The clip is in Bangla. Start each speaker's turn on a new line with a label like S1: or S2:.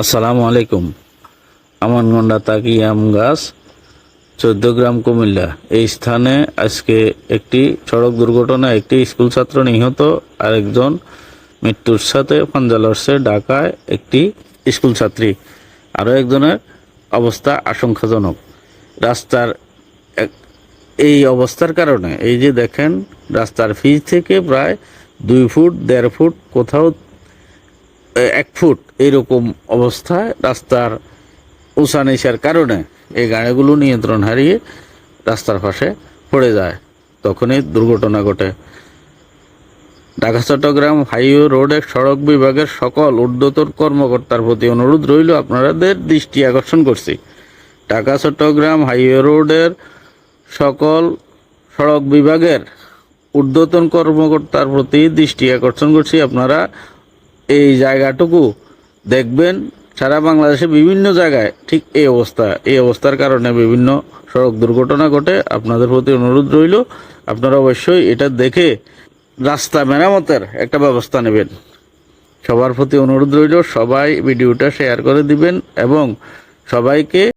S1: আসসালামু আলাইকুম। আমানগন্ডা তাকি আম গাছ 14 গ্রাম কুমিল্লা এই স্থানে আজকে একটি সড়ক দুর্ঘটনা, একটি স্কুল ছাত্র নিহত, আরেকজন মৃত্যুর সাথে পাঞ্জা লড়ছে। ঢাকায় একটি স্কুল ছাত্রী, আরও একজনের অবস্থা আশঙ্কাজনক। রাস্তার এই অবস্থার কারণে এই যে দেখেন, রাস্তার ফিজ থেকে প্রায় 2 ফুট 1.5 ফুট, কোথাও 1 ফুট এইরকম অবস্থায় রাস্তার উঁচা নিচার কারণে এই গাড়িগুলো নিয়ন্ত্রণ হারিয়ে রাস্তার পাশে পড়ে যায়, তখনই দুর্ঘটনা ঘটে। ঢাকা চট্টগ্রাম হাইওয়ে রোডের সড়ক বিভাগের সকল ঊর্ধ্বতন কর্মকর্তার প্রতি অনুরোধ রইল, আপনাদের দৃষ্টি আকর্ষণ করছি। ঢাকা চট্টগ্রাম হাইওয়ে রোডের সকল সড়ক বিভাগের ঊর্ধ্বতন কর্মকর্তার প্রতি দৃষ্টি আকর্ষণ করছি, আপনারা এই জায়গাটুকু দেখবেন। সারা বাংলাদেশে বিভিন্ন জায়গায় ঠিক এই অবস্থার কারণে বিভিন্ন সড়ক দুর্ঘটনা ঘটে। আপনাদের প্রতি অনুরোধ রইল, আপনারা অবশ্যই এটা দেখে রাস্তা মেরামতের একটা ব্যবস্থা নেবেন। সবার প্রতি অনুরোধ রইল, সবাই ভিডিওটা শেয়ার করে দিবেন এবং সবাইকে